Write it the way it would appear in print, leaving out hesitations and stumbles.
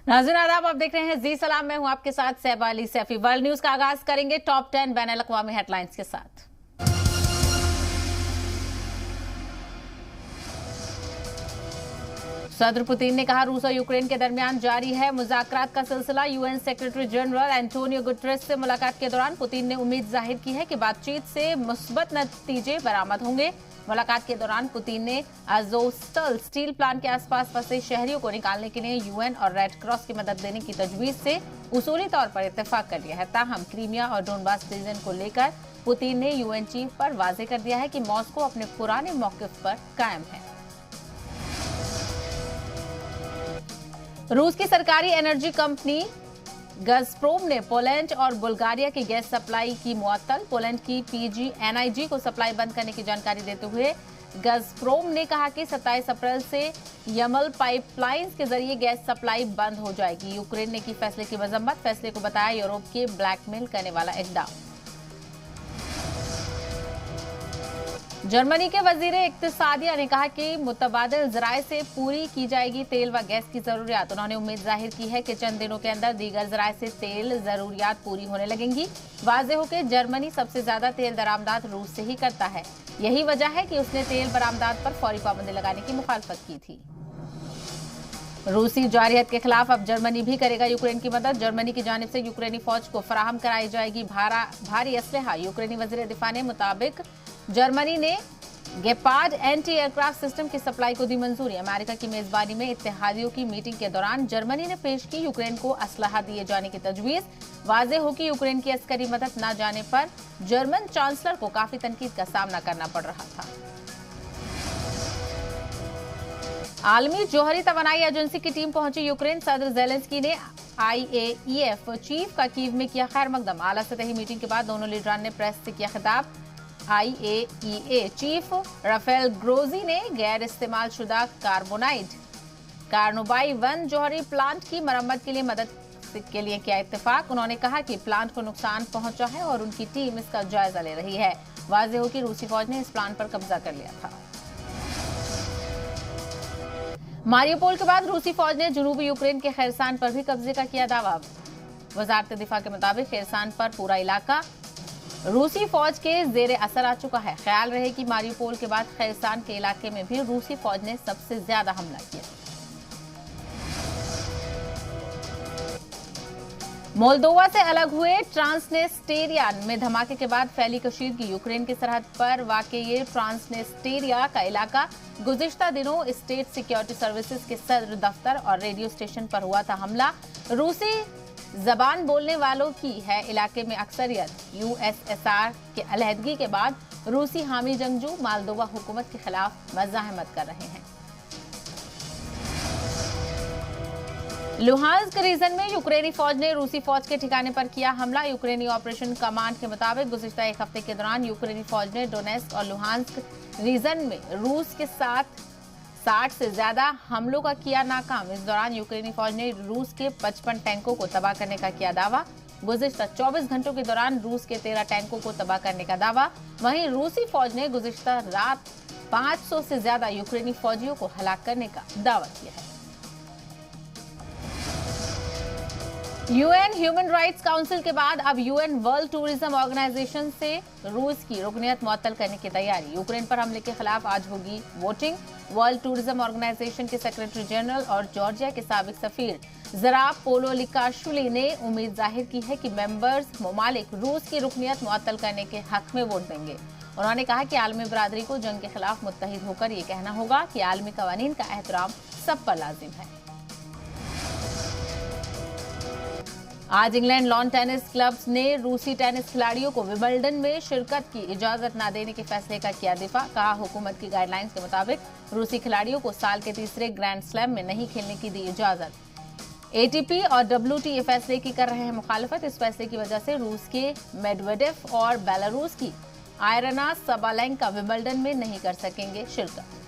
नाज़रीन आदाब, आप देख रहे हैं जी सलाम। मैं हूं आपके साथ सहबा अली सैफी। वर्ल्ड न्यूज का आगाज करेंगे टॉप 10 बैनुल अक़वामी हेडलाइंस के साथ। सदर पुतिन ने कहा, रूस और यूक्रेन के दरमियान जारी है मुज़ाकरात का सिलसिला। UN secretary general Antonio Guterres से मुलाकात के दौरान पुतिन ने उम्मीद जाहिर की है कि बातचीत से मुस्बत नतीजे बरामद होंगे। मुलाकात के दौरान पुतिन ने अज़ोवस्टल स्टील प्लांट के आसपास फंसे शहरियों को निकालने के लिए यूएन और रेड क्रॉस की मदद देने की तजवीज से उसूली तौर पर इत्तेफाक कर लिया है। ताहम क्रीमिया और डोनबास रीजन को लेकर पुतिन ने यूएन चीफ पर वाजे कर दिया है कि मॉस्को अपने पुराने मौकिफ पर कायम है। रूस की सरकारी एनर्जी कंपनी गज़प्रोम ने पोलैंड और बुल्गारिया की गैस सप्लाई की मुअत्तल। पोलैंड की PGNiG को सप्लाई बंद करने की जानकारी देते हुए गज़प्रोम ने कहा कि 27 अप्रैल से यमल पाइपलाइंस के जरिए गैस सप्लाई बंद हो जाएगी। यूक्रेन ने की फैसले की मजम्मत, फैसले को बताया यूरोप के ब्लैकमेल करने वाला इक़दाम। जर्मनी के वजीर इक्तिसादिया ने कहा कि मुतबादिल ज़राए से पूरी की जाएगी तेल व गैस की जरूरियात। उन्होंने उम्मीद जाहिर की है कि चंद दिनों के अंदर दीगर ज़राए से तेल जरूरियात पूरी होने लगेंगी। वाज़ेह हो कि जर्मनी सबसे ज्यादा तेल दरामदात रूस से ही करता है। यही वजह है कि उसने तेल बरामदात पर फौरी पाबंदी लगाने की मुखालफत की थी। रूसी जारहियत के खिलाफ अब जर्मनी भी करेगा यूक्रेन की मदद। जर्मनी की जानिब से यूक्रेनी फौज को फराहम कराई जाएगी भारी असलहा। यूक्रेनी वज़ीर दिफा ने मुताबिक जर्मनी ने गेपार्ड एंटी एयरक्राफ्ट सिस्टम की सप्लाई को दी मंजूरी। अमेरिका की मेजबानी में इत्तेहादियों की मीटिंग के दौरान जर्मनी ने पेश की यूक्रेन को असलहा दिए जाने की तजवीज। वाज़ेह हो कि यूक्रेन की अस्करी मदद न जाने पर जर्मन चांसलर को काफी तनकीद का सामना करना पड़ रहा था। आलमी जोहरी तवानाई एजेंसी की टीम पहुंची यूक्रेन। सदर ज़ेलेंस्की ने IAEF चीफ का कीव में किया खैर मकदम। आला सतही मीटिंग के बाद दोनों लीडरान ने प्रेस से किया खिताब। IAEA चीफ राफेल ग्रोजी ने गैर इस्तेमाल शुदा कार्नोबाई 1 जोहरी प्लांट की मरम्मत के लिए मदद के लिए किया इत्तेफाक। उन्होंने कहा कि प्लांट को नुकसान पहुंचा है और उनकी टीम इसका जायजा ले रही है। वाज़ेह हो कि रूसी फौज ने इस प्लांट पर कब्जा कर लिया था। मारियोपोल के बाद रूसी फौज ने जनूबी यूक्रेन के खैरसान पर भी कब्जे का किया दावा। वजारत दिफा के मुताबिक खैरसान पर पूरा इलाका रूसी फौज के जेर असर आ चुका है। ख्याल रहे कि मारियोपोल के बाद खैरसान के इलाके में भी रूसी फौज ने सबसे ज्यादा हमला किया। मोल्दोवा से अलग हुए ट्रांसनिस्टेरिया में धमाके के बाद फैली कशीदगी। यूक्रेन की सरहद पर वाक़ ये ट्रांसनिस्टेरिया का इलाका गुज़िश्ता दिनों स्टेट सिक्योरिटी सर्विसेज के सदर दफ्तर और रेडियो स्टेशन पर हुआ था हमला। रूसी जबान बोलने वालों की है इलाके में अक्सरियत। USSR के अलहदगी के बाद रूसी हामी जंगजू मोल्दोवा हुकूमत के खिलाफ मज़ाहमत कर रहे हैं। लुहांस्क रीजन में यूक्रेनी फौज ने रूसी फौज के ठिकाने पर किया हमला। यूक्रेनी ऑपरेशन कमांड के मुताबिक गुज़िश्ता एक हफ्ते के दौरान यूक्रेनी फौज ने डोनेस्क और लुहांस्क रीजन में रूस के साथ 60 से ज्यादा हमलों का किया नाकाम। इस दौरान यूक्रेनी फौज ने रूस के 55 टैंकों को तबाह करने का किया दावा। गुज़िश्ता 24 घंटों के दौरान रूस के 13 टैंकों को तबाह करने का दावा। वहीं रूसी फौज ने गुज़िश्ता रात 500 से ज्यादा यूक्रेनी फौजियों को हलाक करने का दावा किया है। UN ह्यूमन राइट्स काउंसिल के बाद अब UN वर्ल्ड टूरिज्म ऑर्गेनाइजेशन से रूस की रुकनियत मुअत्तल करने की तैयारी। यूक्रेन पर हमले के खिलाफ आज होगी वोटिंग। वर्ल्ड टूरिज्म ऑर्गेनाइजेशन के सेक्रेटरी जनरल और जॉर्जिया के साबिक सफीर ज़राब पोलोलिकाशुली ने उम्मीद जाहिर की है कि मेंबर्स ममालिक रूस की रुकनियत मुअत्तल करने के हक में वोट देंगे। उन्होंने कहा कि आलमी बरादरी को जंग के खिलाफ मुत्तहिद होकर ये कहना होगा कि आलमी कवानीन का एहतराम सब पर लाजिम है। आज इंग्लैंड लॉन टेनिस क्लब्स ने रूसी टेनिस खिलाड़ियों को विंबलडन में शिरकत की इजाजत न देने के फैसले का किया दिफा। कहा, हुकूमत की गाइडलाइंस के मुताबिक रूसी खिलाड़ियों को साल के तीसरे ग्रैंड स्लैम में नहीं खेलने की दी इजाजत। ATP और WTA फैसले की कर रहे हैं मुखालफत। इस फैसले की वजह से रूस के मेडवेडेव और बेलारूस की आयरना सबालेंका विंबलडन में नहीं कर सकेंगे शिरकत।